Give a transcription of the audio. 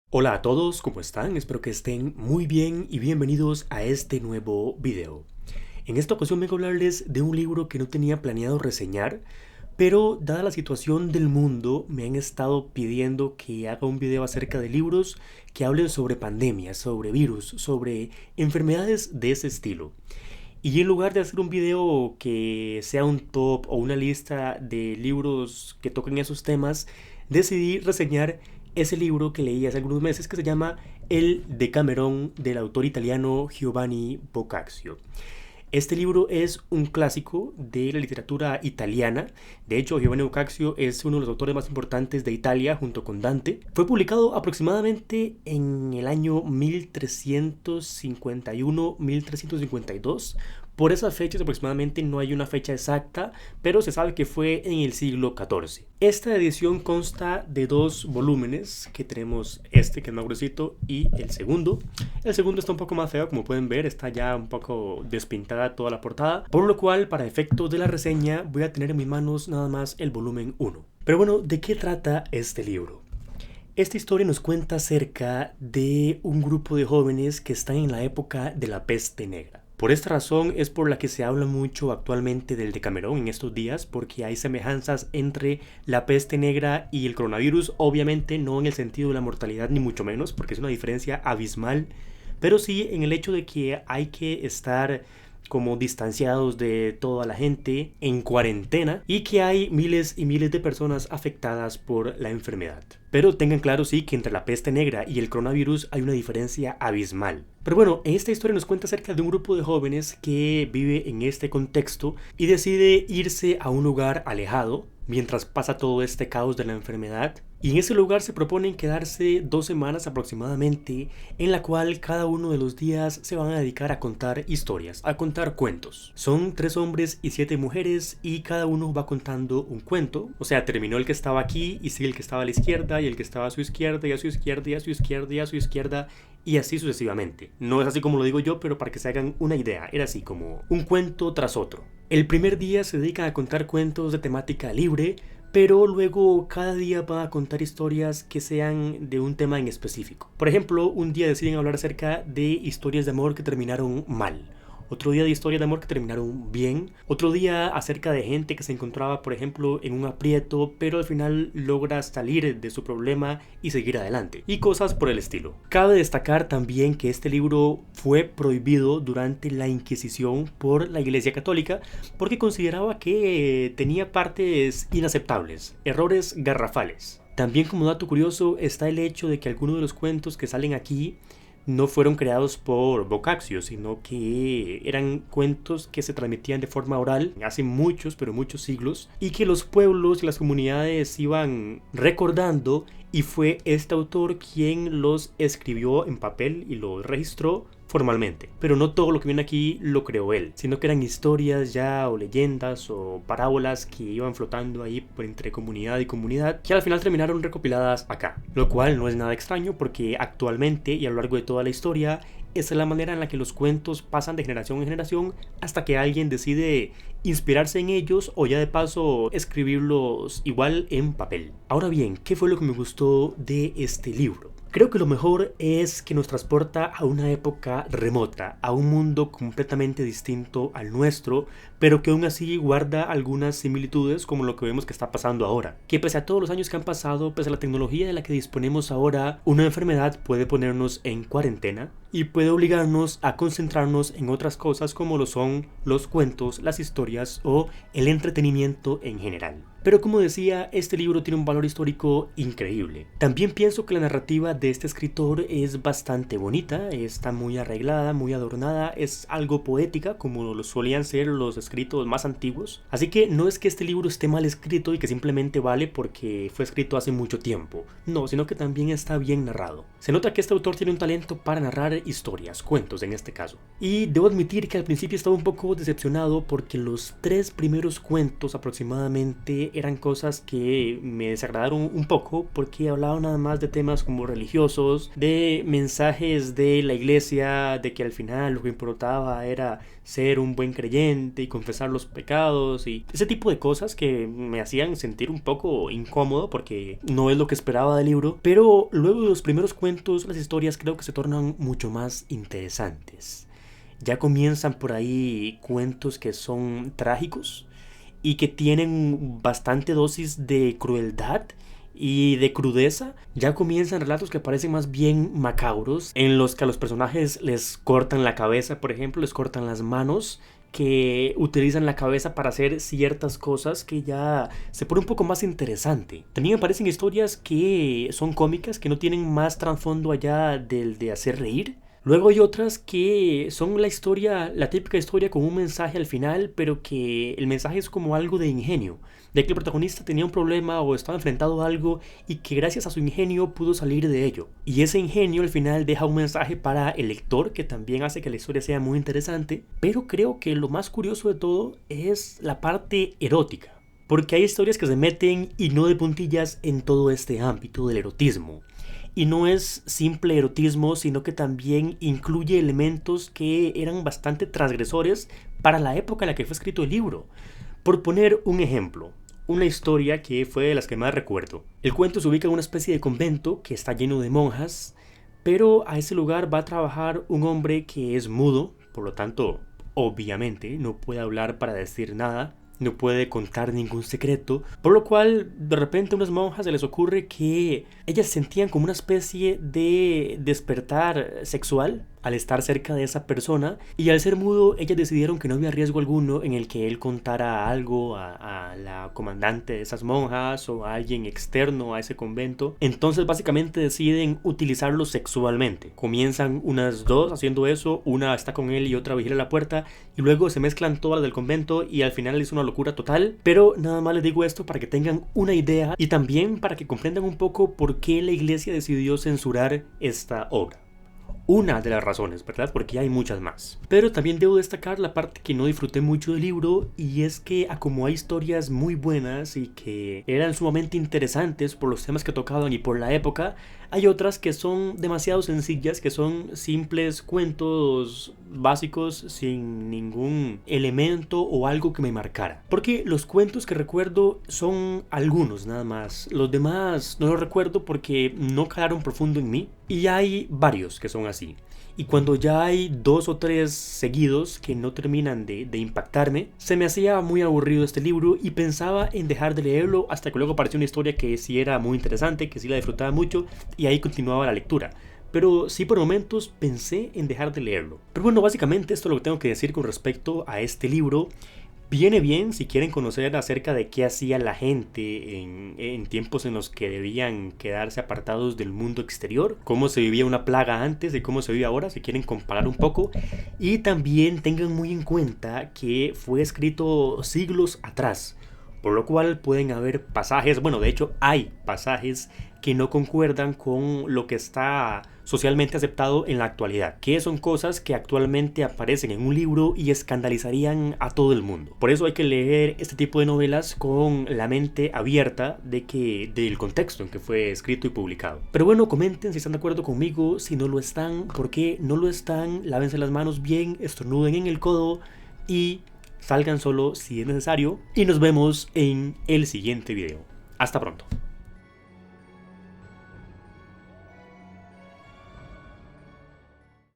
Hola a todos, ¿cómo están? Espero que estén muy bien y bienvenidos a este nuevo video. En esta ocasión vengo a hablarles de un libro que no tenía planeado reseñar, pero dada la situación del mundo me han estado pidiendo que haga un video acerca de libros que hablen sobre pandemias, sobre virus, sobre enfermedades de ese estilo. Y en lugar de hacer un video que sea un top o una lista de libros que toquen esos temas, decidí reseñar ese libro que leí hace algunos meses que se llama El Decamerón del autor italiano Giovanni Boccaccio. Este libro es un clásico de la literatura italiana. De hecho, Giovanni Boccaccio es uno de los autores más importantes de Italia junto con Dante. Fue publicado aproximadamente en el año 1351-1352. Por esas fechas aproximadamente no hay una fecha exacta, pero se sabe que fue en el siglo XIV. Esta edición consta de dos volúmenes, que tenemos este que es más gruesito y el segundo. El segundo está un poco más feo, como pueden ver, está ya un poco despintada toda la portada, por lo cual para efectos de la reseña voy a tener en mis manos nada más el volumen 1. Pero bueno, ¿de qué trata este libro? Esta historia nos cuenta acerca de un grupo de jóvenes que están en la época de la peste negra. Por esta razón es por la que se habla mucho actualmente del Decamerón en estos días, porque hay semejanzas entre la peste negra y el coronavirus, obviamente no en el sentido de la mortalidad ni mucho menos, porque es una diferencia abismal, pero sí en el hecho de que hay que estar como distanciados de toda la gente, en cuarentena, y que hay miles y miles de personas afectadas por la enfermedad. Pero tengan claro sí que entre la peste negra y el coronavirus hay una diferencia abismal. Pero bueno, en esta historia nos cuenta acerca de un grupo de jóvenes que vive en este contexto y decide irse a un lugar alejado mientras pasa todo este caos de la enfermedad. Y en ese lugar se proponen quedarse 2 semanas aproximadamente, en la cual cada uno de los días se van a dedicar a contar historias, a contar cuentos. Son 3 hombres y 7 mujeres y cada uno va contando un cuento. O sea, terminó el que estaba aquí y sigue el que estaba a la izquierda y el que estaba a su izquierda y a su izquierda y a su izquierda y a su izquierda y así sucesivamente. No es así como lo digo yo, pero para que se hagan una idea, era así como un cuento tras otro. El primer día se dedican a contar cuentos de temática libre, pero luego cada día van a contar historias que sean de un tema en específico. Por ejemplo, un día deciden hablar acerca de historias de amor que terminaron mal. Otro día de historias de amor que terminaron bien. Otro día acerca de gente que se encontraba, por ejemplo, en un aprieto, pero al final logra salir de su problema y seguir adelante. Y cosas por el estilo. Cabe destacar también que este libro fue prohibido durante la Inquisición por la Iglesia Católica porque consideraba que tenía partes inaceptables, errores garrafales. También como dato curioso está el hecho de que algunos de los cuentos que salen aquí no fueron creados por Boccaccio, sino que eran cuentos que se transmitían de forma oral hace muchos, pero muchos siglos, y que los pueblos y las comunidades iban recordando, y fue este autor quien los escribió en papel y los registró formalmente. Pero no todo lo que viene aquí lo creó él, sino que eran historias ya o leyendas o parábolas que iban flotando ahí por entre comunidad y comunidad, que al final terminaron recopiladas acá. Lo cual no es nada extraño porque actualmente y a lo largo de toda la historia esa es la manera en la que los cuentos pasan de generación en generación hasta que alguien decide inspirarse en ellos o ya de paso escribirlos igual en papel. Ahora bien, ¿qué fue lo que me gustó de este libro? Creo que lo mejor es que nos transporta a una época remota, a un mundo completamente distinto al nuestro, pero que aún así guarda algunas similitudes como lo que vemos que está pasando ahora. Que pese a todos los años que han pasado, pese a la tecnología de la que disponemos ahora, una enfermedad puede ponernos en cuarentena y puede obligarnos a concentrarnos en otras cosas como lo son los cuentos, las historias o el entretenimiento en general. Pero como decía, este libro tiene un valor histórico increíble. También pienso que la narrativa de este escritor es bastante bonita, está muy arreglada, muy adornada, es algo poética como lo solían ser los escritos más antiguos. Así que no es que este libro esté mal escrito y que simplemente vale porque fue escrito hace mucho tiempo. No, sino que también está bien narrado. Se nota que este autor tiene un talento para narrar contar historias, cuentos en este caso. Y debo admitir que al principio estaba un poco decepcionado porque los 3 primeros cuentos aproximadamente eran cosas que me desagradaron un poco porque hablaban nada más de temas como religiosos, de mensajes de la iglesia, de que al final lo que importaba era ser un buen creyente y confesar los pecados y ese tipo de cosas que me hacían sentir un poco incómodo porque no es lo que esperaba del libro. Pero luego de los primeros cuentos, las historias creo que se tornan mucho más interesantes. Ya comienzan por ahí cuentos que son trágicos y que tienen bastante dosis de crueldad y de crudeza. Ya comienzan relatos que parecen más bien macabros, en los que a los personajes les cortan la cabeza, por ejemplo, les cortan las manos, que utilizan la cabeza para hacer ciertas cosas que ya se pone un poco más interesante. También me parecen historias que son cómicas, que no tienen más trasfondo allá del de hacer reír. Luego hay otras que son la historia, la típica historia con un mensaje al final, pero que el mensaje es como algo de ingenio, de que el protagonista tenía un problema o estaba enfrentado a algo y que gracias a su ingenio pudo salir de ello. Y ese ingenio al final deja un mensaje para el lector que también hace que la historia sea muy interesante, pero creo que lo más curioso de todo es la parte erótica. Porque hay historias que se meten y no de puntillas en todo este ámbito del erotismo. Y no es simple erotismo, sino que también incluye elementos que eran bastante transgresores para la época en la que fue escrito el libro. Por poner un ejemplo, una historia que fue de las que más recuerdo. El cuento se ubica en una especie de convento que está lleno de monjas, pero a ese lugar va a trabajar un hombre que es mudo, por lo tanto, obviamente, no puede hablar para decir nada. No puede contar ningún secreto, por lo cual de repente a unas monjas se les ocurre que ellas sentían como una especie de despertar sexual al estar cerca de esa persona, y al ser mudo ellas decidieron que no había riesgo alguno en el que él contara algo a la comandante de esas monjas o a alguien externo a ese convento. Entonces básicamente deciden utilizarlo sexualmente. Comienzan unas dos haciendo eso, una está con él y otra vigila la puerta, y luego se mezclan todas las del convento y al final es una locura total. Pero nada más les digo esto para que tengan una idea y también para que comprendan un poco por qué la iglesia decidió censurar esta obra. Una de las razones, ¿verdad? Porque hay muchas más. Pero también debo destacar la parte que no disfruté mucho del libro, y es que como hay historias muy buenas y que eran sumamente interesantes por los temas que tocaban y por la época, hay otras que son demasiado sencillas, que son simples cuentos básicos sin ningún elemento o algo que me marcara. Porque los cuentos que recuerdo son algunos nada más. Los demás no los recuerdo porque no calaron profundo en mí. Y hay varios que son así. Y cuando ya hay 2 o 3 seguidos que no terminan de impactarme, se me hacía muy aburrido este libro y pensaba en dejar de leerlo, hasta que luego apareció una historia que sí era muy interesante, que sí la disfrutaba mucho, y ahí continuaba la lectura. Pero sí, por momentos pensé en dejar de leerlo. Pero bueno, básicamente esto es lo que tengo que decir con respecto a este libro. Viene bien si quieren conocer acerca de qué hacía la gente en tiempos en los que debían quedarse apartados del mundo exterior, cómo se vivía una plaga antes y cómo se vive ahora, si quieren comparar un poco. Y también tengan muy en cuenta que fue escrito siglos atrás, por lo cual pueden haber pasajes, bueno, de hecho hay pasajes que no concuerdan con lo que está socialmente aceptado en la actualidad, que son cosas que actualmente aparecen en un libro y escandalizarían a todo el mundo. Por eso hay que leer este tipo de novelas con la mente abierta del contexto en que fue escrito y publicado. Pero bueno, comenten si están de acuerdo conmigo, si no lo están, por qué no lo están, lávense las manos bien, estornuden en el codo y salgan solo si es necesario. Y nos vemos en el siguiente video. Hasta pronto.